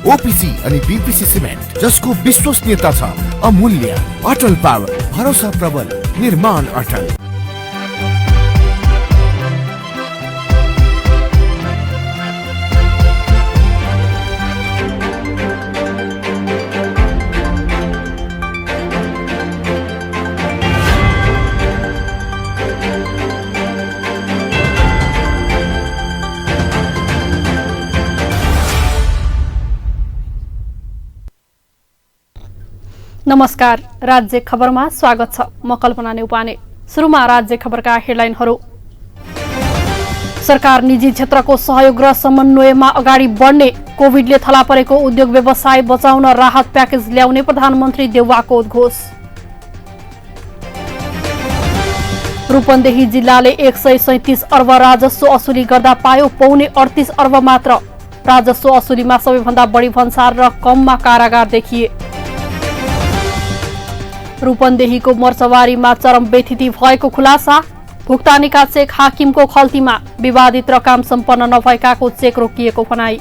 OPC अनि BPC cement, जसको विश्वसनीयता छ अमूल्य। अटल पावर, भरोसा प्रबल, निर्माण अटल। नमस्कार, राज्य खबरमा स्वागत छ। म कल्पना नेउपाने। सुरुमा राज्य खबरका हेडलाइनहरू। सरकार निजी क्षेत्रको सहयोग र समन्वयमा अगाडि बढ्ने, कोभिडले थला परेको उद्योग व्यवसाय बचाउन राहत प्याकेज ल्याउने प्रधानमन्त्री देउवाको उद्घोष। रूपन्देही जिल्लाले 137 अर्ब राजस्व असुली गर्दा पायो पौने 38 अर्ब मात्र। राजस्व असुलीमा सबैभन्दा बढी भन्सार र कममा कारागार देखिए। रूपन्देहीको मर्चवारीमा चरम बेथिति भएको खुलासा। भुक्तानीका चेक हाकिमको खल्तीमा, विवादित रकम सम्पन्न नभएकाको चेक रोकिएको भनाई।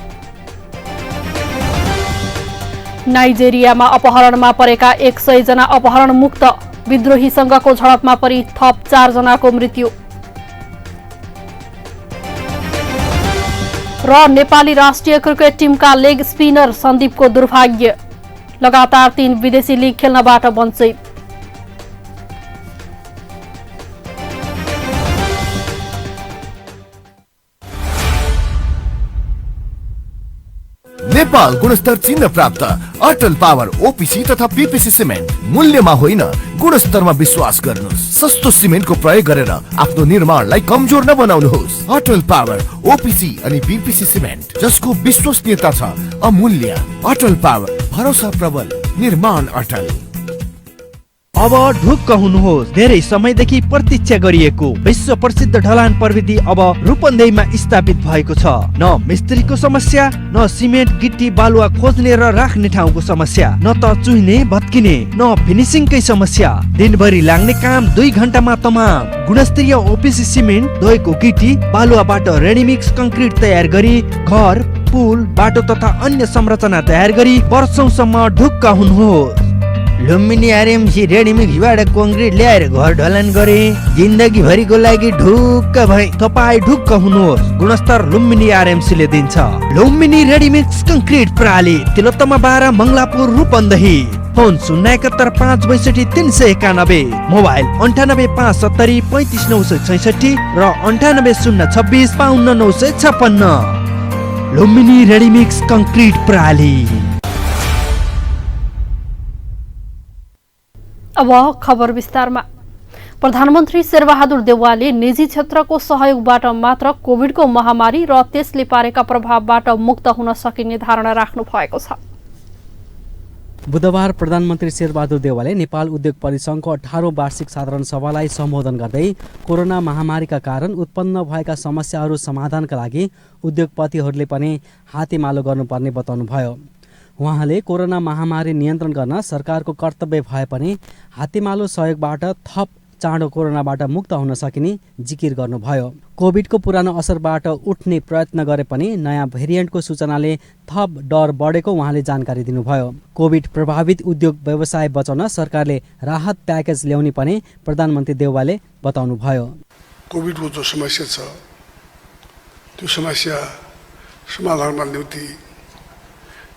नाइजेरियामा अपहरणमा परेका 100 जना अपहरण मुक्त, विद्रोहीसँगको झडपमा परि थप 4 जनाको मृत्यु। र नेपाली राष्ट्रिय क्रिकेट टिमका लेग स्पिनर सन्दीपको दुर्भाग्य, लगातार 3 विदेशी लिग खेल्नबाट वञ्चित। नेपाल गुणस्तर चिन्ह प्राप्त अटल पावर ओपीसी तथा पीपीसी सिमेन्ट। मूल्यमा होइन, गुणस्तरमा विश्वास गर्नुहोस्। सस्तो सिमेन्टको प्रयोग गरेर आफ्नो निर्माणलाई कमजोर नबनाउनुहोस्। अटल पावर ओपीसी अनि बीपीसी सिमेन्ट, जसको विश्वसनीयता छ अमूल्य। अटल पावर, भरोसा प्रबल, निर्माण अटल। अब ढुक्क हुनुहोस्। धेरै समयदेखि प्रतीक्षा गरिएको विश्व प्रसिद्ध ढलान प्रविधि अब रूपन्देहीमा स्थापित भएको छ। न मिस्त्रीको समस्या, न सिमेन्ट गिट्टी बालुवा खोज्ने र राख्ने ठाउँको समस्या, न त चुहिने भत्किने, न फिनिसिङकै समस्या। दिनभरि लाग्ने काम 2 घण्टामा तमाम। गुणस्तरीय ओपीसी सिमेन्ट, धोएको गिट्टी बालुवाबाट रेडीमिक्स कंक्रिट तयार गरी घर, पुल, बाटो तथा अन्य संरचना तयार गरी वर्षौंसम्म ढुक्क हुनुहोस्। लुम्बिनी आरएमसी रेडीमिक्सबाट कंक्रिट ल्याएर घर ढलान गरे, जिन्दगी भरिको लागि ढुक्क भए। तपाईँ ढुक्क हुनुहोस्। गुणस्तर लुम्बिनी आरएमसी ले दिन्छ। लुम्बिनी रेडीमिक्स कंक्रिट प्रणाली, तिलोत्तमा 12, मङ्गलापुर, रूपन्देही। फोन 071 562 391, मोबाइल 98 570 35 966 र 98 026 52 956। लुम्बिनी रेडीमिक्स कंक्रिट प्रणाली। अब खबर विस्तारमा। प्रधानमन्त्री शेरबहादुर देउवाले निजी क्षेत्रको सहयोगबाट मात्र कोभिडको महामारी र त्यसले पारेका प्रभावबाट मुक्त हुन सकिने धारणा राख्नु भएको छ। बुधबार प्रधानमन्त्री शेरबहादुर देउवाले नेपाल उद्योग परिसङ्घको 18औं वार्षिक साधारण सभालाई सम्बोधन गर्दै कोरोना महामारीका कारण उत्पन्न भएका समस्याहरू समाधानका लागि उद्योगपतिहरूले पनि हातेमालो गर्नुपर्ने बताउनुभयो। उहाँले कोरोना महामारी नियन्त्रण गर्न सरकारको कर्तव्य भए पनि हातेमालो सहयोगबाट थप चाँडो कोरोनाबाट मुक्त हुन सकिने जिकिर गर्नुभयो। कोभिडको पुरानो असरबाट उठ्ने प्रयत्न गरे पनि नयाँ भेरिएन्टको सूचनाले थप डर बढेको उहाँले जानकारी दिनुभयो। कोभिड प्रभावित उद्योग व्यवसाय बचाउन सरकारले राहत प्याकेज ल्याउने पनि प्रधानमन्त्री देउवाले बताउनुभयो। कोभिडको जो समस्या छ त्यो समस्या समाधानमा निम्ति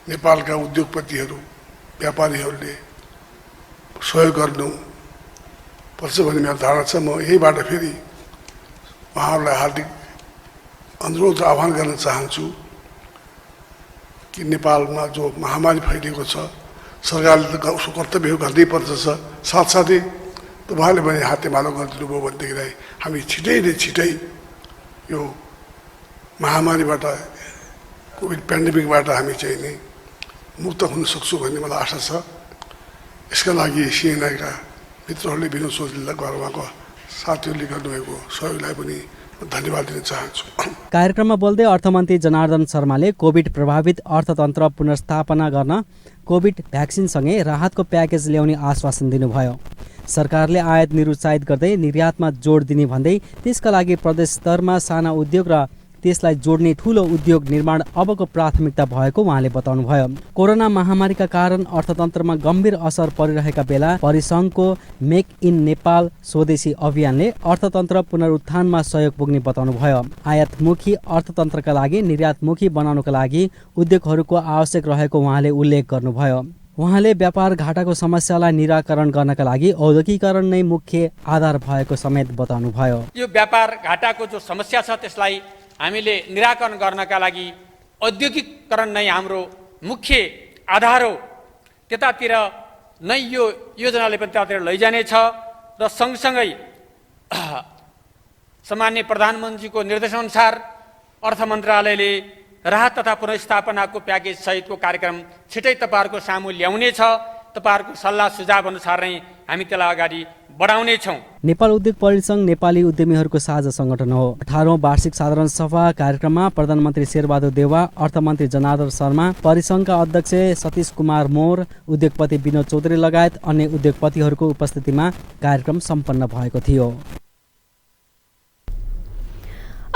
नेपालका उद्योगपतिहरू, व्यापारीहरूले सहयोग गर्नु पर्छ भन्ने मेरो धारणा छ। म यहीबाट फेरि उहाँहरूलाई हार्दिक अनुरोध आह्वान गर्न चाहन्छु कि नेपालमा जो महामारी फैलिएको छ, सरकारले त उसको कर्तव्य गर्नै पर्छ। साथसाथै तपाईँहरूले पनि हातेमालो गरिदिनु भयो भनेदेखिलाई हामी छिटै यो महामारीबाट, कोभिड पेन्डेमिकबाट हामी चाहिँ नि मुक्त हुन सक्छौँ भन्ने मलाई आशा छ। यसका लागि सिएनआईका मित्रहरूले, विनोद चौधरीलाई, उहाँको साथीहरूले गर्नुभएको सहयोगलाई पनि धन्यवाद दिन चाहन्छु। कार्यक्रममा बोल्दै अर्थमन्त्री जनार्दन शर्माले कोभिड प्रभावित अर्थतन्त्र पुनर्स्थापना गर्न कोभिड भ्याक्सिनसँगै राहतको प्याकेज ल्याउने आश्वासन दिनुभयो। सरकारले आयात निरुत्साहित गर्दै निर्यातमा जोड दिने भन्दै त्यसका लागि प्रदेश स्तरमा साना उद्योग र त्यसलाई जोड्ने ठूलो उद्योग निर्माण अबको प्राथमिकता भएको उहाँले बताउनुभयो। कोरोना महामारीका कारण अर्थतन्त्रमा गम्भीर असर परिरहेका बेला परिसङ्घको मेक इन नेपाल स्वदेशी अभियानले अर्थतन्त्र पुनरुत्थानमा सहयोग पुग्ने बताउनुभयो। आयातमुखी अर्थतन्त्रका लागि निर्यातमुखी बनाउनका लागि उद्योगहरूको आवश्यक रहेको उहाँले उल्लेख गर्नुभयो। उहाँले व्यापार घाटाको समस्यालाई निराकरण गर्नका लागि औद्योगिकीकरण नै मुख्य आधार भएको समेत बताउनुभयो। यो व्यापार घाटाको जो समस्या छ त्यसलाई हामीले निराकरण गर्नका लागि औद्योगिकीकरण नै हाम्रो मुख्य आधार हो। त्यतातिर नै यो योजनाले पनि त्यतातिर लैजानेछ र सँगसँगै सामान्य प्रधानमन्त्रीको निर्देशनअनुसार अर्थ मन्त्रालयले राहत तथा पुनर्स्थापनाको प्याकेज सहितको कार्यक्रम छिटै तपाईँहरूको सामु ल्याउनेछ। तपाईँहरूको सल्लाह सुझाव अनुसार नै हामी त्यसलाई अगाडि बढाउनेछौँ। नेपाल उद्योग परिसङ्घ नेपाली उद्यमीहरूको साझा सङ्गठन हो। 18औं वार्षिक साधारण सभा कार्यक्रममा प्रधानमन्त्री शेरबहादुर देउवा, अर्थमन्त्री जनार्दन शर्मा, परिसङ्घका अध्यक्ष सतीश कुमार मोर, उद्योगपति विनोद चौधरी लगायत अन्य उद्योगपतिहरूको उपस्थितिमा कार्यक्रम सम्पन्न भएको थियो।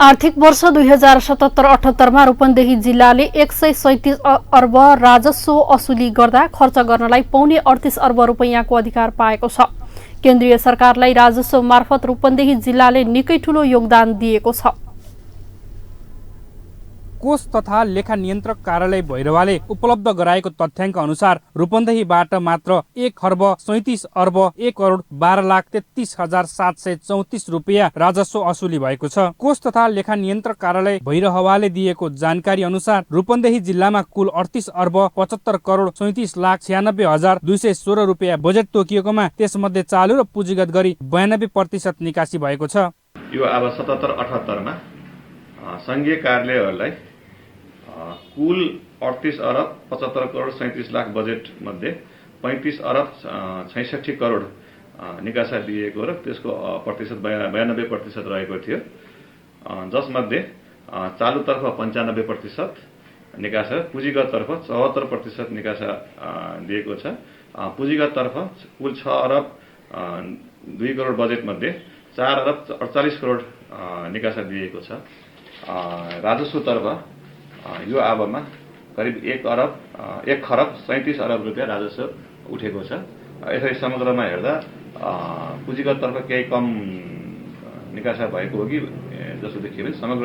आर्थिक वर्ष 2077-78 मा रूपन्देही जिल्लाले 137 अर्ब राजस्व असुली गर्दा खर्च गर्नलाई पौने 38 अर्ब रुपैयाँको अधिकार पाएको छ। केन्द्रीय सरकारलाई राजस्व मार्फत रूपन्देही जिल्लाले निकै ठूलो योगदान दिएको छ। कोष तथा लेखा नियन्त्रक कार्यालय भैरवाले उपलब्ध गराएको तथ्याङ्क अनुसार रूपन्देहीबाट मात्र 1,37,12,33,734 रुपियाँ राजस्व असुली भएको छ। कोष तथा लेखा नियन्त्रक कार्यालय भैरहवाले दिएको जानकारी अनुसार रूपन्देही जिल्लामा कुल 38,75,37,96,216 रुपियाँ बजेट तोकिएकोमा त्यसमध्ये चालु र पुँजीगत गरी 92% निकासी भएको छ। यो अब 77-78 मा संघीय कार्यालयहरूलाई कुल 38 अर्ब 75 करोड 37 लाख बजेट मध्ये 35 अर्ब 66 करोड निकासा दिएको र त्यसको प्रतिशत 92% रहेको थियो, जसमध्ये चालुतर्फ 95% निकासा, पुँजीगततर्फ 74% निकासा दिएको छ। पुँजीगततर्फ कुल 6 अर्ब 2 करोड बजेट मध्ये 4 अर्ब 48 करोड निकासा दिएको छ। राजस्वतर्फ यो आबमा करिब 1 खरब 37 अर्ब रुपियाँ राजस्व उठेको छ। यसरी समग्रमा हेर्दा पुँजीगततर्फ केही कम निकासा भएको हो कि जसो देखियो भने समग्र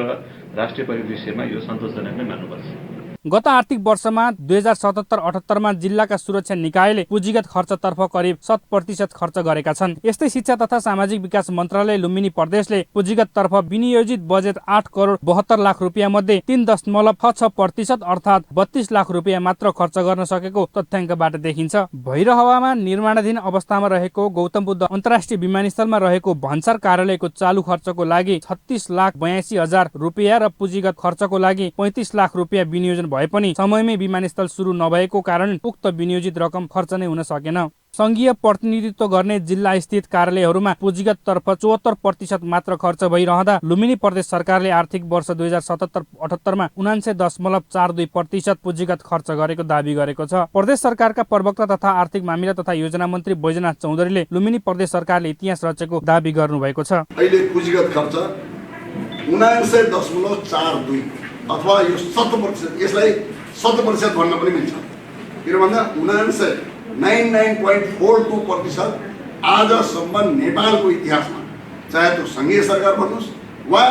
राष्ट्रिय परिदृश्यमा यो सन्तोषजनक नै मान्नुपर्छ। गत आर्थिक वर्षमा 2077-78 मा जिल्लाका सुरक्षा निकायले पुँजीगत खर्चतर्फ करिब 7% खर्च गरेका छन्। यस्तै शिक्षा तथा सामाजिक विकास मन्त्रालय लुम्बिनी प्रदेशले पुँजीगततर्फ विनियोजित बजेट 8 करोड 72 लाख रुपियाँ मध्ये 3.6% अर्थात् 32 लाख रुपियाँ मात्र खर्च गर्न सकेको तथ्याङ्कबाट देखिन्छ। भैरहवामा निर्माणाधीन अवस्थामा रहेको गौतम बुद्ध अन्तर्राष्ट्रिय विमानस्थलमा रहेको भन्सार कार्यालयको चालु खर्चको लागि 36,82,000 रुपियाँ र पुँजीगत खर्चको लागि 35 लाख रुपियाँ विनियोजन भए पनि समयमै विमानस्थल सुरु नभएको कारण उक्त विनियोजित रकम खर्च नै हुन सकेन। संघीय प्रतिनिधित्व गर्ने जिल्ला स्थित कार्यालयहरूमा पुँजीगत तर्फ 74% मात्र खर्च भइरहँदा लुम्बिनी प्रदेश सरकारले आर्थिक वर्ष 2077-78 मा 99.42% पुँजीगत खर्च गरेको दावी गरेको छ। प्रदेश सरकारका प्रवक्ता तथा आर्थिक मामिला तथा योजना मन्त्री बैजनाथ चौधरीले लुम्बिनी प्रदेश सरकारले इतिहास रचेको दावी गर्नुभएको छ। अहिले पुँजीगत खर्च 99.42 अथवा यो 7%, यसलाई 7% भन्न पनि मिल्छ। किनभन्दा 99.42% आजसम्म नेपालको इतिहासमा, चाहे त्यो संघीय सरकार भन्नुहोस् वा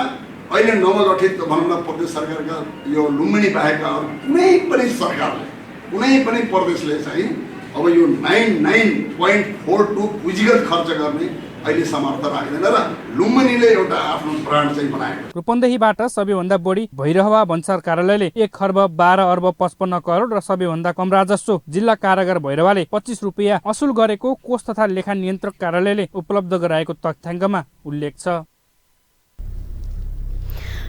अहिले नवगठित भनौँ न प्रदेश सरकारका यो लुम्बिनी बाहेकका अरू कुनै पनि सरकारले, कुनै पनि प्रदेशले चाहिँ अब यो 99.42 पुँजीगत खर्च गर्ने अहिले समर्थ राख्दैन र लुम्बिनीले एउटा आफ्नो ब्रान्ड चाहिँ बनाएको। रूपन्देहीबाट सबैभन्दा बढी भैरहवा भन्सार कार्यालयले 1 खर्ब 12 अर्ब 55 करोड र सबैभन्दा कम राजस्व जिल्ला कारागार भैरवाले 25 रुपियाँ असुल गरेको कोष तथा लेखा नियन्त्रक कार्यालयले उपलब्ध गराएको तथ्याङ्कमा उल्लेख छ।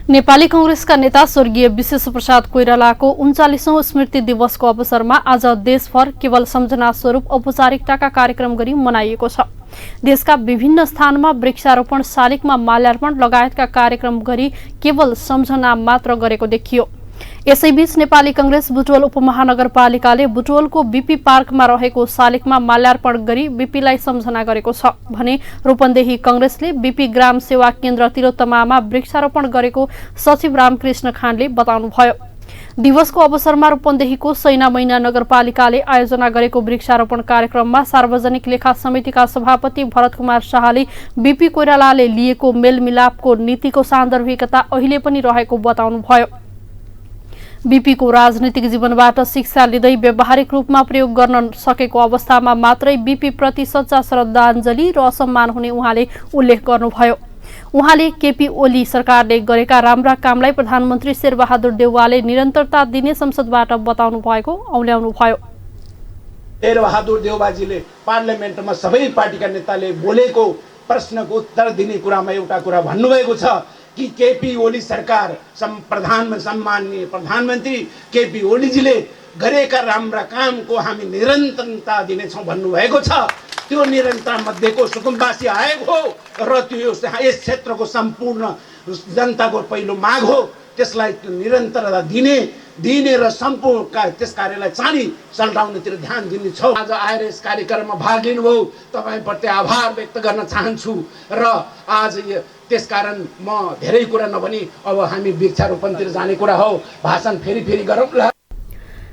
नेपाली कांग्रेसका नेता स्वर्गीय विशेष प्रसाद कोइरालाको 39औं स्मृति दिवसको अवसरमा आज देशभर केवल सम्झना स्वरूप औपचारिकताका कार्यक्रम गरी मनाइएको छ। देशका विभिन्न स्थानमा वृक्षारोपण, शालिगमा माल्यार्पण लगायतका कार्यक्रम गरी केवल सम्झना मात्र गरेको देखियो। यसैबीच नेपाली कंग्रेस बुटवल उपमहानगरपालिकाले बुटवलको बीपी पार्कमा रहेको शालिगमा माल्यार्पण गरी बीपीलाई सम्झना गरेको छ भने रूपन्देही कंग्रेसले बीपी ग्राम सेवा केन्द्र तिलोत्तमामा वृक्षारोपण गरेको सचिव रामकृष्ण खाँडले बताउनुभयो। दिवसको अवसरमा रूपन्देहीको सैना मैना नगरपालिकाले आयोजना गरेको वृक्षारोपण कार्यक्रममा सार्वजनिक लेखा समितिका सभापति भरत कुमार शाहले बीपी कोइरालाले लिएको मेलमिलापको नीतिको सान्दर्भिकता अहिले पनि रहेको बताउनुभयो। बीपीको राजनीतिक जीवनबाट शिक्षा लिँदै व्यावहारिक रूपमा प्रयोग गर्न सकेको अवस्थामा मात्रै बीपी प्रति सच्चा श्रद्धाञ्जली र सम्मान हुने उहाँले उल्लेख गर्नुभयो। उहाँले केपी ओली सरकारले गरेका राम्रा कामलाई प्रधानमन्त्री शेरबहादुर देउवाले निरन्तरता दिने संसदबाट बताउनु भएको औल्याउनुभयो। शेरबहादुर देउवाजीले पार्लियामेन्टमा सबै पार्टीका नेताले बोलेको प्रश्नको उत्तर दिने कुरामा एउटा कुरा भन्नुभएको छ कि केपी ओली सरकार सम्माननीय प्रधानमन्त्री केपी ओलीजीले गरेका राम्रा कामको हामी निरन्तरता दिनेछौँ भन्नुभएको छ। त्यो निरन्तरता मध्येको सुकुम्बासी आयोग हो र त्यो यस क्षेत्रको सम्पूर्ण जनताको पहिलो माग हो। त्यसलाई निरन्तरता दिने र सम्पूर्ण त्यस कार्यलाई चाँडै सल्टाउनेतिर ध्यान दिनेछौँ। आज आएर यस कार्यक्रममा भाग लिनुभयो, तपाईँप्रति आभार व्यक्त गर्न चाहन्छु र आज त्यसकारण म धेरै कुरा नभनी अब हामी वृक्षारोपणतिर जाने कुरा हो। भाषण फेरि गरौँला।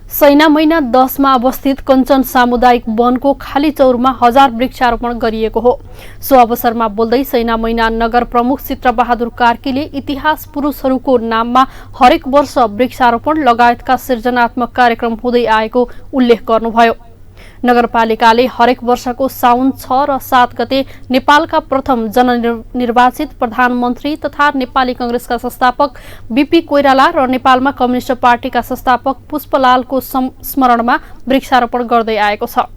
सैना महिना 10 मा अवस्थित कञ्चन सामुदायिक वनको खाली चौरमा 1000 वृक्षारोपण गरिएको हो। सो अवसरमा बोल्दै सैना महिना नगर प्रमुख चित्रबहादुर कार्कीले इतिहास पुरुषहरूको नाममा हरेक वर्ष वृक्षारोपण लगायतका सृजनात्मक कार्यक्रम हुँदै आएको उल्लेख गर्नुभयो। नगरपालिकाले हरेक वर्षको साउन 6 र 7 गते नेपालका प्रथम जननिर्वाचित प्रधानमन्त्री तथा नेपाली कंग्रेसका संस्थापक बीपी कोइराला र नेपालमा कम्युनिस्ट पार्टीका संस्थापक पुष्पलालको स्मरणमा वृक्षारोपण गर्दै आएको छ।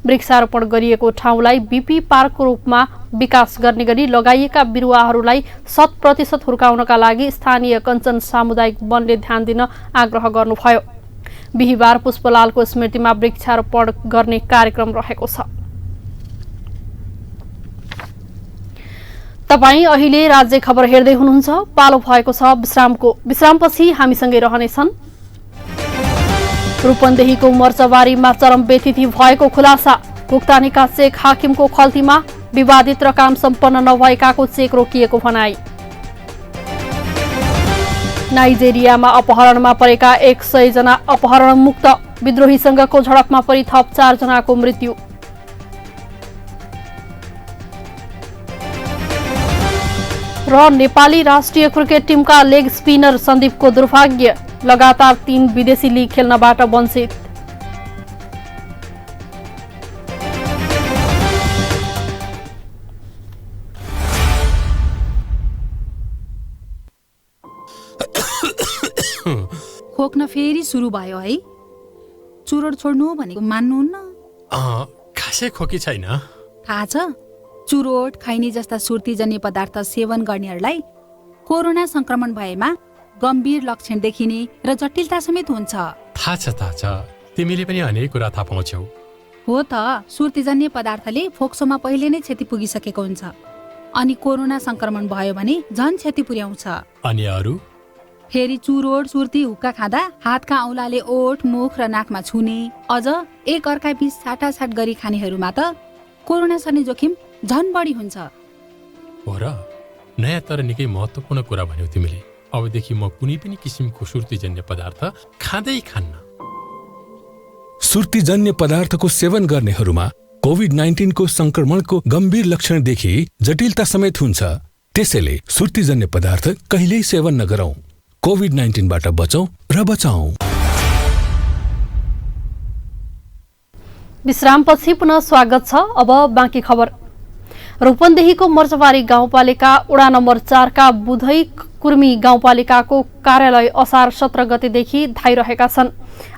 वृक्षारोपण गरिएको ठाउँलाई बीपी पार्कको रूपमा विकास गर्ने गरी लगाइएका बिरुवाहरूलाई 100% हुर्काउनका लागि स्थानीय कञ्चन सामुदायिक वनले ध्यान दिन आग्रह गर्नुभयो। बिहिबार पुष्पलालको स्मृतिमा वृक्षारोपण गर्ने कार्यक्रम रहेको छ। तपाईं अहिले राज्य खबर हेर्दै हुनुहुन्छ। पालो भएको छ विश्रामको। विश्रामपछि हामीसँगै रहनेछन्। रूपन्देहीको मर्चबारीमा चरम बेथिति भएको खुलासा। भुक्तानीका चेक हाकिमको खल्तीमा, विवादित र काम सम्पन्न नभएकाको चेक रोकिएको भनाई। नाइजेरियामा अपहरणमा परेका 100 जना अपहरण मुक्त। विद्रोहीसँगको झडपमा परि थप 4 जनाको मृत्यु। र नेपाली राष्ट्रिय क्रिकेट टिमका लेग स्पिनर सन्दीपको दुर्भाग्य, लगातार 3 विदेशी लिग खेल्नबाट वञ्चित। खोक्न फेरि सुरु भयो है। चुरोट छोड्नु भनेको मान्नुहुन्न? खासै खोकी छैन। थाहा छ, चुरोट खैनी जस्ता सुर्तीजन्य पदार्थ सेवन गर्नेहरूलाई कोरोना संक्रमण भएमा गम्भीर लक्षण देखिने र जटिलता समेत हुन्छ। थाहा छ, तिमीले पनि अनेक कुरा थाहा पाउँछौ। हो त, सुर्तीजन्य पदार्थले फोक्सोमा पहिले नै क्षति पुगिसकेको हुन्छ, अनि कोरोना संक्रमण भयो भने झन क्षति पुर्याउँछ। अनि अरू? फेरि चुरोट सुर्ती हुक्का खाँदा हातका औलाले ओठ मुख र नाकमा छुने, अझ एक अर्का बीच साटासाट गरी खानेहरूमा त कोरोना सर्ने जोखिम झन बढी हुन्छ। हो र? नयाँ तर निकै महत्त्वपूर्ण कुरा भन्यौ तिमीले। अबदेखि म कुनै पनि किसिमको सुर्तीजन्य पदार्थ खाँदै खान्न। सुर्तीजन्य पदार्थको सेवन गर्नेहरूमा कोभिड-19 को संक्रमणको गम्भीर लक्षणदेखि जटिलता समेत हुन्छ। त्यसैले सुर्तीजन्य पदार्थ कहिल्यै सेवन नगरौं। कोभिड-19 बाट बचौं र बचाऊ। विश्रामपछि पुनः स्वागत छ। अब बाँकी खबर। रूपन्देहीको मर्चबारी गाउँपालिका वडा नम्बर 4 का बुधै कुर्मी गाउँपालिकाको कार्यालय असार 17 गतेदेखि धाइरहेका छन्।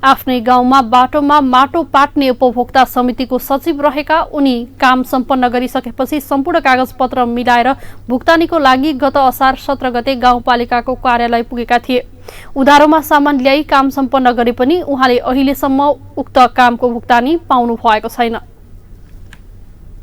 आफ्नै गाउँमा बाटोमा माटो पाट्ने उपभोक्ता समितिको सचिव रहेका उनी काम सम्पन्न गरिसकेपछि सम्पूर्ण कागजपत्र मिलाएर भुक्तानीको लागि गत असार 17 गते गाउँपालिकाको कार्यालय पुगेका थिए। उधारोमा सामान ल्याई काम सम्पन्न गरे पनि उहाँले अहिलेसम्म उक्त कामको भुक्तानी पाउनु भएको छैन।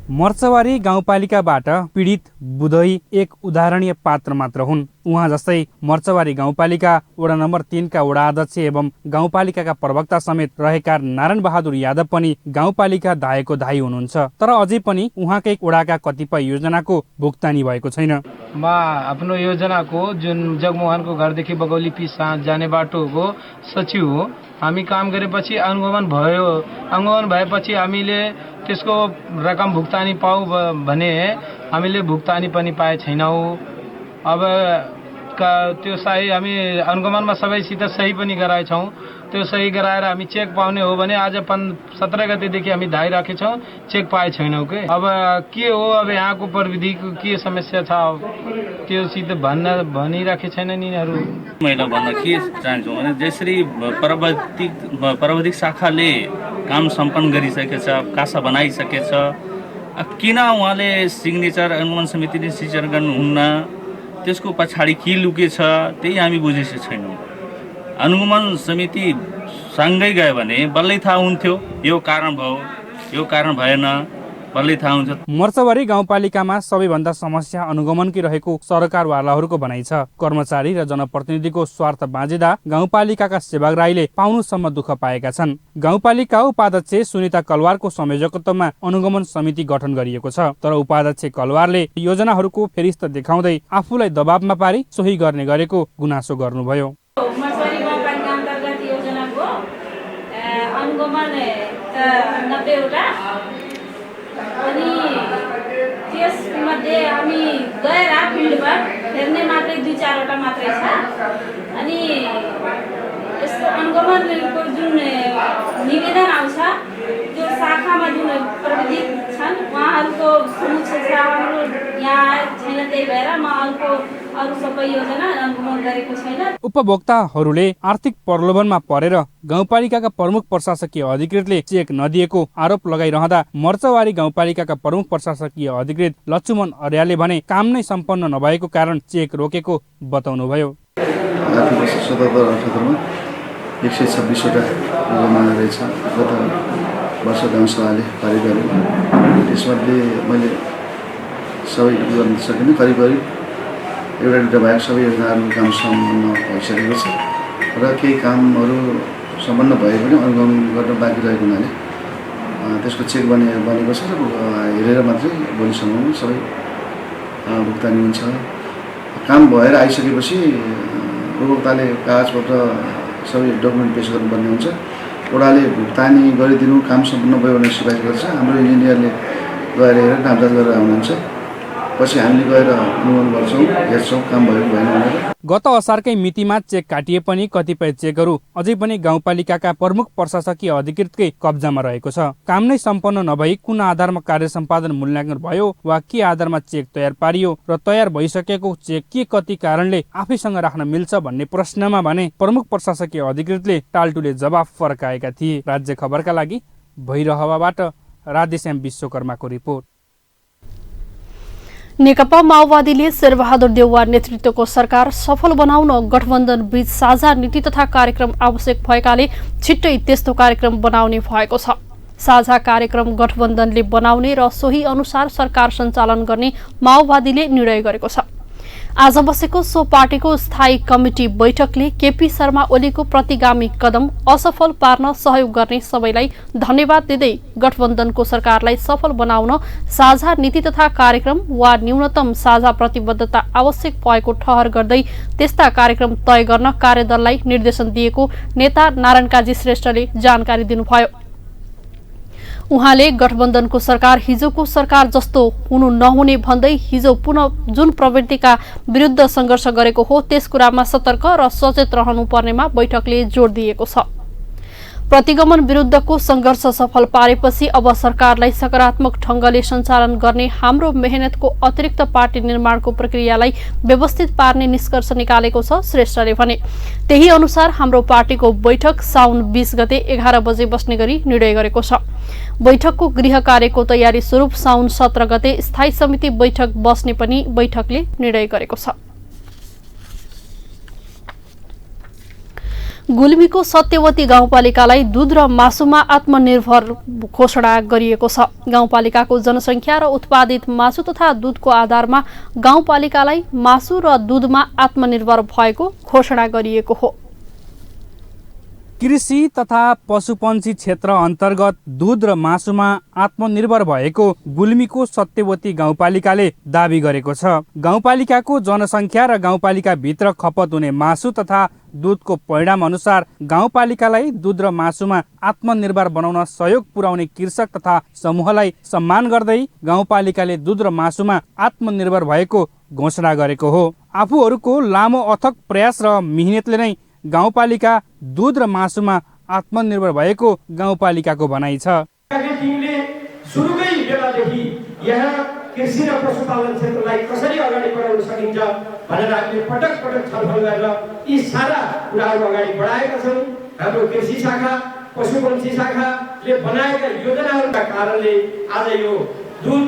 मर्चवारी गाउँपालिकाबाट पीडित बुधई एक उदाहरणीय पात्र मात्र हुन्। उहाँ जस्तै मर्चवारी गाउँपालिका वडा नम्बर 3 का वडा अध्यक्ष एवं गाउँपालिकाका प्रवक्ता समेत रहेका नारायण बहादुर यादव पनि गाउँपालिका दायको दायी हुनुहुन्छ। तर अझै पनि उहाँकै वडाका कतिपय योजनाको भुक्तानी भएको छैन। म आफ्नो योजनाको जुन जगमोहनको घरदेखि बगौली पिस जाने बाटोको सचिव हो। हामी काम गरेपछि अनुगमन भएपछि हामीले त्यसको रकम भुक्तानी पाऊ भने हामीले भुक्तानी पनि पाए छैनौँ। अब त्यो सही हामी अनुगमनमा सबैसित सही पनि गराएछौँ। त्यो सही गराएर हामी चेक पाउने हो भने आज 17 गतेदेखि हामी धाइराखेछौँ, चेक पाए छैनौँ के। अब के हो, अब यहाँको प्रविधिको के समस्या छ त्योसित भनिराखे छैन यिनीहरू। मैले भन्न के चाहन्छु भने जसरी प्राविधिक शाखाले काम सम्पन्न गरिसकेछ, कासा बनाइसकेछ, किन उहाँले सिग्नेचर अनुगमन समितिले सिग्नेचर गर्नुहुन्न, त्यसको पछाडि के लुकेछ त्यही हामी बुझेको छैनौँ। अनुगमन समिति सँगै गयो भने बल्लै थाहा हुन्थ्यो यो कारण भयो, यो कारण भएन, बल्लै थाहा हुन्छ। मर्चवारी गाउँपालिकामा सबैभन्दा समस्या अनुगमनकै रहेको सरकारवालाहरूको भनाइ छ। कर्मचारी र जनप्रतिनिधिको स्वार्थ बाँझेदा गाउँपालिकाका सेवाग्राहीले पाउनुसम्म दुःख पाएका छन्। गाउँपालिका उपाध्यक्ष सुनिता कलवारको संयोजकत्वमा अनुगमन समिति गठन गरिएको छ। तर उपाध्यक्ष कलवारले योजनाहरूको फेरिस्त देखाउँदै आफूलाई दबावमा पारी सोही गर्ने गरेको गुनासो गर्नुभयो। अनि त्यसमध्ये हामी गएर फिल्डमा हेर्ने मात्रै 2-4 मात्रै छ। अनि यस्तो अनुगमनको जुन निवेदन आउँछ त्यो शाखामा जुन प्रविधि छन् उहाँहरूको समुच्च छ, हाम्रो यहाँ छैन। त्यही भएर म अरू सबै योजना अनुगमन गरेको छैन। उपभोक्ताहरूले आर्थिक प्रलोभनमा परेर गाउँपालिकाका प्रमुख प्रशासकीय अधिकृतले चेक नदिएको आरोप लगाइरहँदा मर्चवारी गाउँपालिकाका प्रमुख प्रशासकीय अधिकृत लक्ष्मण अर्यालले भने काम नै सम्पन्न नभएको कारण चेक रोकेको बताउनुभयो। 126 वटा योजना रहेछ गत वर्ष गाउँसभाले पारित गरेको। त्यसमध्ये मैले सबै गर्न सकिनँ। करिब 1-2 बाहेक सबै योजनाहरू काम सम्पन्न भइसकेको छ र केही कामहरू सम्पन्न भए पनि अनुगमन गर्न बाँकी रहेको हुनाले त्यसको चेक बनेको छ र हेरेर मात्रै भोलिसम्म सबै भुक्तानी हुन्छ। काम भएर आइसकेपछि उपभोक्ताले कागजपत्र सबै डकुमेन्ट पेश गर्नुपर्ने हुन्छ। वडाले भुक्तानी गरिदिनु, काम सम्पन्न भयो भने सिफारिस गर्छ। हाम्रो इन्जिनियरले गएर हेरेर नापजात गरेर आउनुहुन्छ। पछि हामीले गएर अनुगमन गर्छौँ, हेर्छौँ काम भएको भएन भनेर। गत असारकै मितिमा चेक काटिए पनि कतिपय चेकहरू अझै पनि गाउँपालिकाका प्रमुख प्रशासकीय अधिकृतकै कब्जामा रहेको छ। काम नै सम्पन्न नभई कुन आधारमा कार्य सम्पादन मूल्याङ्कन भयो वा के आधारमा चेक तयार पारियो र तयार भइसकेको चेक के कति कारणले आफैसँग राख्न मिल्छ भन्ने प्रश्नमा भने प्रमुख प्रशासकीय अधिकृतले टालटुले जवाफ फर्काएका थिए। राज्य खबरका लागि भैरहवाबाट राधेश्याम विश्वकर्माको रिपोर्ट। नेकपा माओवादीले शेरबहादुर देउवा नेतृत्वको सरकार सफल बनाउन गठबन्धन बीच साझा नीति तथा कार्यक्रम आवश्यक भएकाले छिट्टै त्यस्तो कार्यक्रम बनाउने भएको छ। साझा कार्यक्रम गठबन्धनले बनाउने र सोही अनुसार सरकार सञ्चालन गर्ने माओवादीले निर्णय गरेको छ। आज बसेको सो पार्टीको स्थायी कमिटी बैठकले केपी शर्मा ओलीको प्रतिगामी कदम असफल पार्न सहयोग गर्ने सबैलाई धन्यवाद दिँदै गठबन्धनको सरकारलाई सफल बनाउन साझा नीति तथा कार्यक्रम वा न्यूनतम साझा प्रतिबद्धता आवश्यक भएको ठहर गर्दै त्यस्ता कार्यक्रम तय गर्न कार्यदललाई निर्देशन दिएको नेता नारायण काजी श्रेष्ठले जानकारी दिनुभयो। उहाँले गठबन्धनको सरकार हिजोको सरकार जस्तो हुनु नहुने भन्दै हिजो पुनः जुन प्रवृत्तिका विरुद्ध संघर्ष गरेको हो त्यस कुरामा सतर्क र सचेत रहनुपर्नेमा बैठकले जोड दिएको छ। प्रतिगमन विरुद्धको संघर्ष सफल पारेपछि अब सरकारलाई सकारात्मक ढंगले सञ्चालन गर्ने हाम्रो मेहनतको अतिरिक्त पार्टी निर्माणको प्रक्रियालाई व्यवस्थित पार्ने निष्कर्ष निकालेको छ श्रेष्ठले भने। त्यही अनुसार हाम्रो पार्टीको बैठक साउन 20 गते 11 बजे बस्ने गरी निर्णय गरेको छ। बैठकको गृह कार्यको तयारी स्वरूप साउन 17 गते स्थायी समिति बैठक बस्ने पनि बैठकले निर्णय गरेको छ। गुल्मीको सत्यवती गाउँपालिकालाई दूध र मासुमा आत्मनिर्भर घोषणा गरिएको छ। गाउँपालिकाको जनसङ्ख्या र उत्पादित मासु तथा दूधको आधारमा गाउँपालिकालाई मासु र दूधमा आत्मनिर्भर भएको घोषणा गरिएको हो। कृषि तथा पशुपन्छी क्षेत्र अन्तर्गत दूध र मासुमा आत्मनिर्भर भएको गुल्मीको सत्यवती गाउँपालिकाले दावी गरेको छ। गाउँपालिकाको जनसङ्ख्या र गाउँपालिकाभित्र खपत हुने मासु तथा दूधको परिणाम अनुसार गाउँपालिकालाई दूध र मासुमा आत्मनिर्भर बनाउन सहयोग पुर्याउने कृषक तथा समूहलाई सम्मान गर्दै गाउँपालिकाले दूध र मासुमा आत्मनिर्भर भएको घोषणा गरेको हो। आफूहरूको लामो अथक प्रयास र मेहनतले नै गाउँपालिका दूध र मासुमा आत्मनिर्भर भएको गाउँपालिकाको भनाइ छ। टिमले सुरुकै बेलादेखि यहाँ कृषि र पशुपालन क्षेत्रलाई कसरी अगाडि बढाउन सकिन्छ भनेर हामीले पटक पटक छलफल गरेर यी सारा कुराहरू अगाडि बढाएका छौँ। हाम्रो कृषि शाखा पशुपन्छी शाखाले बनाएका योजनाहरूका कारणले आज यो दूध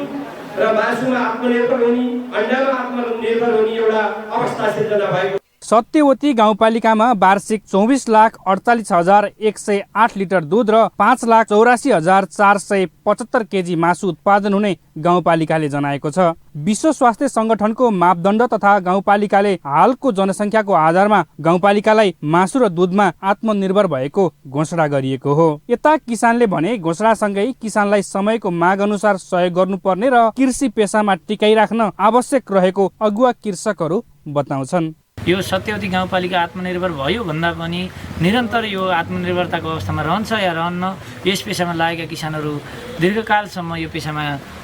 र मासुमा आत्मनिर्भर हुने, अन्डामा आत्मनिर्भर हुने एउटा अवस्था सिर्जना भएको। सत्यवती गाउँपालिकामा वार्षिक 24,48,108 लिटर दूध र 5,84,475 केजी मासु उत्पादन हुने गाउँपालिकाले जनाएको छ। विश्व स्वास्थ्य संगठनको मापदण्ड तथा गाउँपालिकाले हालको जनसङ्ख्याको आधारमा गाउँपालिकालाई मासु र दूधमा आत्मनिर्भर भएको घोषणा गरिएको हो। यता किसानले भने घोषणासँगै किसानलाई समयको माग अनुसार सहयोग गर्नुपर्ने र कृषि पेसामा टिकाइराख्न आवश्यक रहेको अगुवा कृषकहरू बताउँछन्। यो सत्यवती गाउँपालिका आत्मनिर्भर भयो भन्दा पनि निरन्तर यो आत्मनिर्भरताको अवस्थामा रहन्छ या रहन्न, यस पेसामा लागेका किसानहरू दीर्घकालसम्म यो पेसामा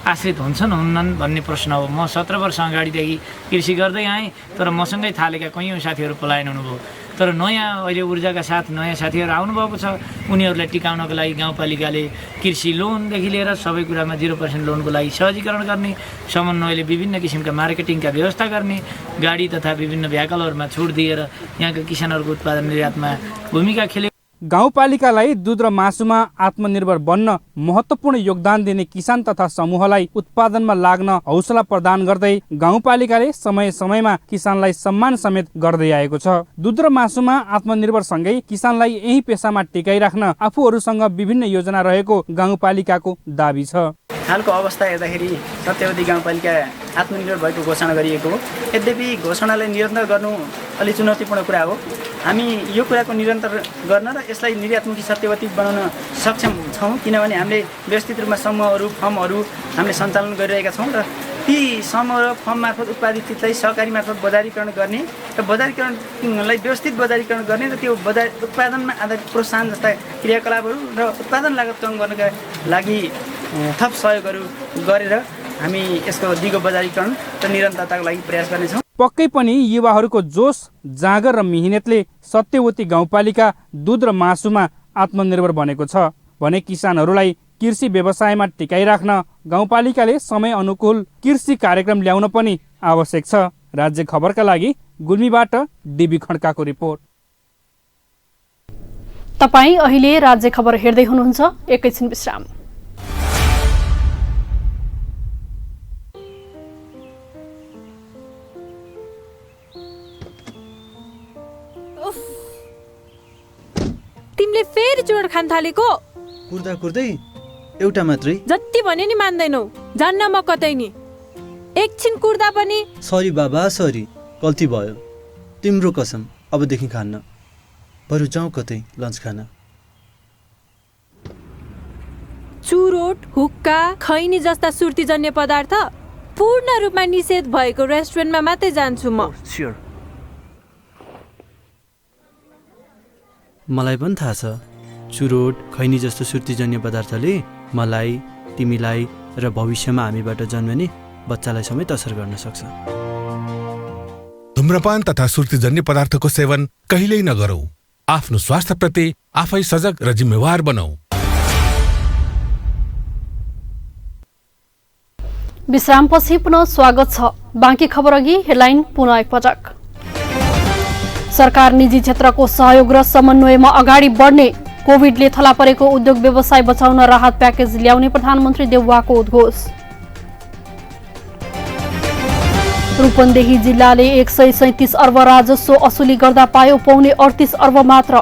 आश्रित हुन्छन् हुन्नन् भन्ने प्रश्न हो। म 17 वर्ष अगाडिदेखि कृषि गर्दै आएँ, तर मसँगै थालेका कैयौँ साथीहरू पलायन हुनुभयो। तर नयाँ अहिले ऊर्जाका साथ नयाँ साथीहरू आउनुभएको छ। उनीहरूलाई टिकाउनको लागि गाउँपालिकाले कृषि लोनदेखि लिएर सबै कुरामा 0% लोनको लागि सहजीकरण गर्ने, समन्वयले विभिन्न किसिमका मार्केटिङका व्यवस्था गर्ने, गाडी तथा विभिन्न भ्याकलहरूमा छुट दिएर यहाँका किसानहरूको उत्पादन निर्यातमा भूमिका खेले। गाउँपालिकालाई दूध र मासुमा आत्मनिर्भर बन्न महत्त्वपूर्ण योगदान दिने किसान तथा समूहलाई उत्पादनमा लाग्न हौसला प्रदान गर्दै गाउँपालिकाले समय समयमा किसानलाई सम्मान समेत गर्दै आएको छ। दूध र मासुमा आत्मनिर्भर सँगै किसानलाई यही पेसामा टिकाइराख्न आफूहरूसँग विभिन्न योजना रहेको गाउँपालिकाको दावी छ। हालको अवस्था हेर्दाखेरि सत्यवती गाउँपालिका आत्मनिर्भर भएको घोषणा गरिएको हो। यद्यपि घोषणालाई निरन्तर गर्नु अलि चुनौतीपूर्ण कुरा हो। हामी यो कुराको निरन्तर गर्न र यसलाई निर्यातमुखी सत्यवती बनाउन सक्षम छौँ, किनभने हामीले व्यवस्थित रूपमा समूहहरू फर्महरू हामीले सञ्चालन गरिरहेका छौँ र ती समूह र फर्म मार्फत उत्पादित चिजलाई सहकारी मार्फत बजारीकरण गर्ने र बजारीकरणलाई व्यवस्थित बजारीकरण गर्ने र त्यो उत्पादनमा आधारित प्रोत्साहन जस्ता क्रियाकलापहरू र उत्पादन लागत कम गर्नका लागि थप सहयोगहरू गरेर हामी यसको दिगो बजारीकरण र निरन्तरताको लागि प्रयास गर्नेछौँ। पक्कै पनि युवाहरूको जोस जाँगर र मेहनतले सत्यवती गाउँपालिका दूध र मासुमा आत्मनिर्भर बनेको छ भने किसानहरूलाई कृषि व्यवसायमा टिकाइराख्न गाउँपालिकाले समय अनुकूल कृषि कार्यक्रम ल्याउन पनि आवश्यक छ। राज्य खबरका लागि गुल्मीबाट डीबी खड्काको रिपोर्ट। तपाईँ अहिले राज्य खबर हेर्दै हुनुहुन्छ। एकैछिन विश्राम। तिमीले फेरि चुरोट खान थालेको? कुर्दा कुर्दै एउटा मात्रै? जति भने नि मान्दैनौ। जान्न म कतै नि। एकछिन कुर्दा पनि। सरी बाबा, सरी, गल्ती भयो। तिम्रो कसम, अबदेखि खान्न। बरु जाउँ कतै लन्च खान। चुरोट, हुक्का, खैनी जस्ता सुर्तीजन्य पदार्थ पूर्ण रूपमा निषेध भएको रेस्टुरेन्टमा मात्रै जान्छु म। स्योर। मलाई पनि थाहा छ, चुरोट, खैनी जस्तो सुर्तीजन्य पदार्थले मलाई, तिमीलाई र भविष्यमा हामीबाट जन्मने बच्चालाई समेत असर गर्न सक्छ। धूम्रपान तथा सुर्तीजन्य पदार्थको सेवन कहिल्यै नगरौँ। आफ्नो स्वास्थ्यप्रति आफै सजग र जिम्मेवार बनाऊ। विश्रामपछि पुनः स्वागत छ। बाँकी खबर अघि हेडलाइन पुनः एकपटक। सरकार निजी क्षेत्रको सहयोग र समन्वयमा अगाडि बढ्ने, कोभिडले थला परेको उद्योग व्यवसाय बचाउन राहत प्याकेज ल्याउने प्रधानमन्त्री देउवाको उद्घोष। रूपन्देही जिल्लाले 137 अर्ब राजस्व असुली गर्दा पायो 38 अर्ब मात्र।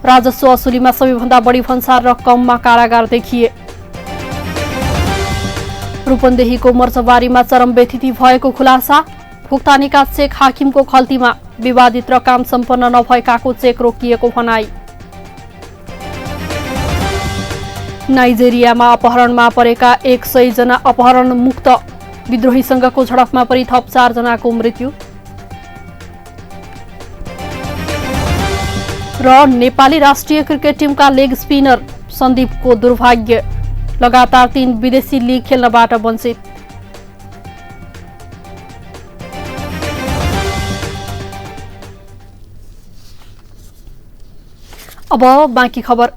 राजस्व असुलीमा सबैभन्दा बढी भन्सार रकममा कारागार देखिए। रूपन्देहीको मर्चबारीमा चरम बेथिति भएको खुलासा। भुक्तानीका चेक हाकिमको खल्तीमा, विवादित र काम सम्पन्न नभएकाको चेक रोकिएको भनाई। नाइजेरियामा अपहरणमा परेका 100 जना अपहरण मुक्त। विद्रोहीसँगको झडपमा परि थप 4 जनाको मृत्यु। र नेपाली राष्ट्रिय क्रिकेट टिमका लेग स्पिनर सन्दीपको दुर्भाग्य, लगातार 3 विदेशी लिग खेल्नबाट वञ्चित। अब बाँकी खबर।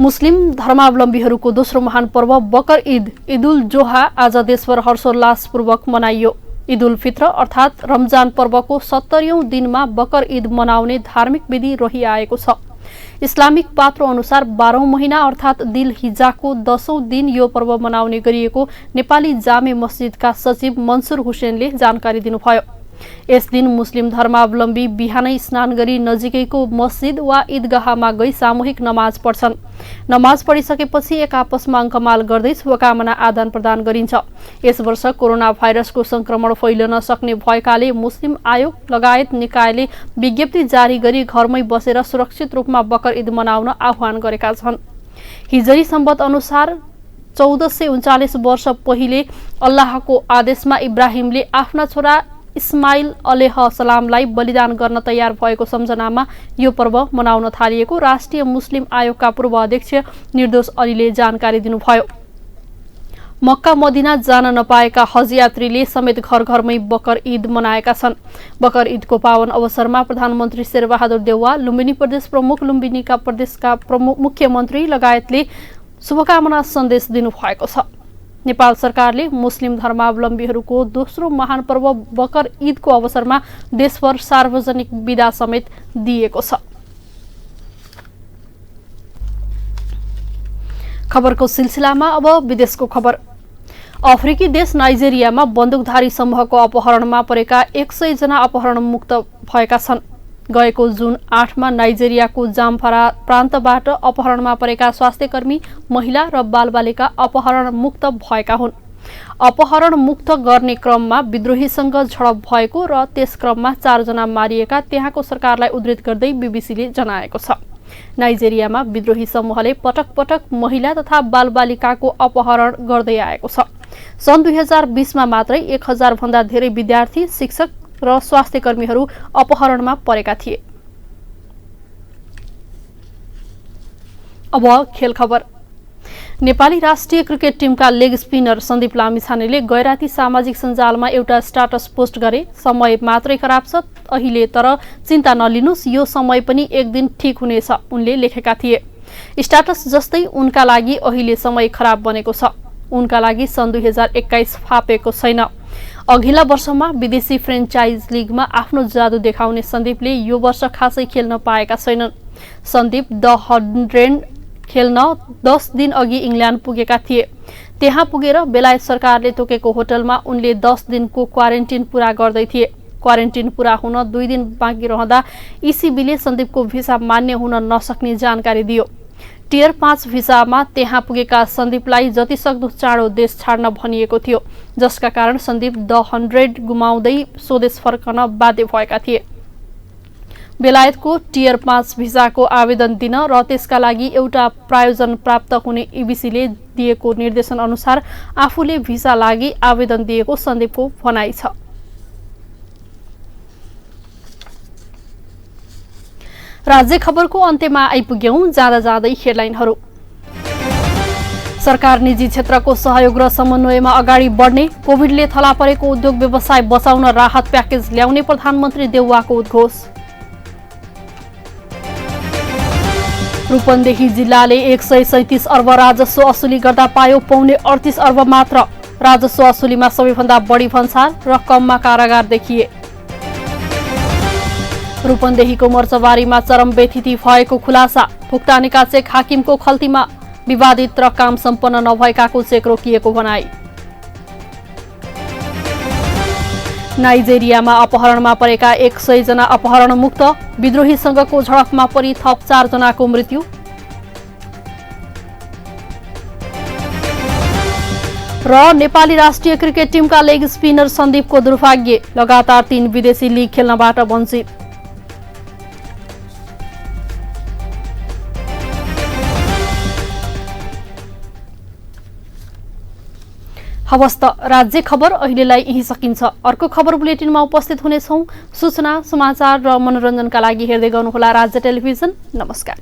मुस्लिम धर्मावलम्बीहरूको दोस्रो महान पर्व बकर ईद ईद उल जोहा आज देशभर हर्षोल्लासपूर्वक मनाइयो। ईद उल फित्र अर्थात् रमजान पर्वको 70औं दिनमा बकर ईद मनाउने धार्मिक विधि रहिआएको छ। इस्लामिक पात्रो अनुसार 12औं महिना अर्थात् दिल हिज्जाको 10औं दिन यो पर्व मनाउने गरिएको नेपाली जामे मस्जिदका सचिव मन्सुर हुसेनले जानकारी दिनुभयो। यस दिन मुस्लिम धर्मावलम्बी बिहानै स्नान गरी नजिकैको मस्जिद वा ईदगाहमा गई सामूहिक नमाज पढ्छन्। नमाज पढिसकेपछि एक आपसमा अङ्कमाल गर्दै शुभकामना आदान प्रदान गरिन्छ। यस वर्ष कोरोना भाइरसको संक्रमण फैलन सक्ने भएकाले मुस्लिम आयोग लगायत निकायले विज्ञप्ति जारी गरी घरमै बसेर सुरक्षित रूपमा बकर ईद मनाउन आह्वान गरेका छन्। हिजरी सम्बत अनुसार 1439 वर्ष पहिले अल्लाहको आदेशमा इब्राहिमले आफ्ना छोरा इस्माइल अलैहिस्सलामलाई बलिदान गर्न तयार भएको सम्झनामा यो पर्व मनाउन थालिएको राष्ट्रिय मुस्लिम आयोगका पूर्व अध्यक्ष निर्दोष अलीले जानकारी दिनुभयो। मक्का मदिना जान नपाएका हज यात्रीले समेत घर घरमै बकर ईद मनाएका छन्। बकर ईदको पावन अवसरमा प्रधानमन्त्री शेरबहादुर देउवा, लुम्बिनी प्रदेश प्रमुख, लुम्बिनीका प्रदेशका मुख्यमन्त्री लगायतले शुभकामना सन्देश दिनुभएको छ। नेपाल सरकारले मुस्लिम धर्मावलम्बीहरूको दोस्रो महान पर्व बकर ईदको अवसरमा देशभर सार्वजनिक बिदा समेत दिएको छ। खबरको सिलसिलामा अब विदेशको खबर। अफ्रिकी देश नाइजेरियामा बन्दुकधारी समूहको अपहरणमा परेका 100 जना अपहरण मुक्त भएका छन्। गएको जुन 8मा नाइजेरियाको जामफारा प्रान्तबाट अपहरणमा परेका स्वास्थ्यकर्मी, महिला र बालबालिका अपहरण मुक्त भएका हुन्। अपहरण मुक्त गर्ने क्रममा विद्रोहीसँग झडप भएको र त्यस क्रममा 4 जना मारिएका त्यहाँको सरकारलाई उद्धृत गर्दै बीबीसीले जनाएको छ। नाइजेरियामा विद्रोही समूहले पटक पटक महिला तथा बालबालिकाको अपहरण गर्दै आएको छ। सन् 2020मा मात्रै 1000 भन्दा धेरै विद्यार्थी, शिक्षक र स्वास्थ्यकर्मीहरू अपहरणमा परेका थिए। अब खेल खबर। नेपाली राष्ट्रिय क्रिकेट टिमका लेग स्पिनर सन्दीप लामिछानेले गैराती सामाजिक सञ्जालमा एउटा स्ट्याटस पोस्ट गरे। समय मात्रै खराब छ अहिले, तर चिन्ता नलिनुस्, यो समय पनि एक दिन ठीक हुनेछ, उनले लेखेका थिए। स्ट्याटस जस्तै उनका लागि अहिले समय खराब बनेको छ। उनका लागि सन् 2021 फापेको छैन। अघिल्ला वर्षमा विदेशी फ्रेन्चाइज लिगमा आफ्नो जादु देखाउने सन्दीपले यो वर्ष खासै खेल्न पाएका छैनन्। सन्दीप द 100 खेल्न 10 दिन अघि इङ्ल्यान्ड पुगेका थिए। त्यहाँ पुगेर बेलायत सरकारले तोकेको होटलमा उनले 10 दिनको क्वारेन्टिन पूरा गर्दै थिए। क्वारेन्टिन पूरा हुन 2 दिन बाँकी रहँदा इसिबीले सन्दीपको भिसा मान्य हुन नसक्ने जानकारी दियो। टियर 5 भिसामा त्यहाँ पुगेका सन्दीपलाई जतिसक्दो चाँडो देश छाड्न भनिएको थियो, जसका कारण सन्दीप द 100 गुमाउँदै स्वदेश फर्कन बाध्य भएका थिए। बेलायतको टियर 5 भिसाको आवेदन दिन र त्यसका लागि एउटा प्रायोजन प्राप्त हुने इबिसीले दिएको निर्देशन अनुसार आफूले भिसा लागि आवेदन दिएको सन्दीपको भनाइ छ। राज्य खबरको अन्त्यमा आइपुग्यौं। जाँदा जाँदै हेडलाइनहरू। सरकार निजी क्षेत्रको सहयोग र समन्वयमा अगाडि बढ्ने, कोभिडले थला परेको उद्योग व्यवसाय बचाउन राहत प्याकेज ल्याउने प्रधानमन्त्री देउवाको उद्घोष। रूपन्देही जिल्लाले 137 अर्ब राजस्व असुली गर्दा पायो पौने 38 अर्ब मात्र। राजस्व असुलीमा सबैभन्दा बढी भन्सार, रकममा कारागार देखिए। रूपन्देहीको मर्चबारीमा चरम बेथिति भएको खुलासा। भुक्तानीका चेक हाकिमको खल्तीमा, विवादित र काम सम्पन्न नभएकाको चेक रोकिएको भनाई। नाइजेरियामा अपहरणमा परेका 100 जना अपहरण मुक्त, विद्रोहीसँगको झडपमा परि थप 4 जनाको मृत्यु। र नेपाली राष्ट्रिय क्रिकेट टिमका लेग स्पिनर सन्दीपको दुर्भाग्य, लगातार 3 विदेशी लिग खेल्नबाट वञ्चित। हवस् त राज्य खबर अहिलेलाई यही सकिन्छ। अर्को खबर बुलेटिनमा उपस्थित हुनेछौं। सूचना, समाचार र मनोरञ्जनका लागि हेर्दै गर्नुहोला राज्य टेलिभिजन। नमस्कार।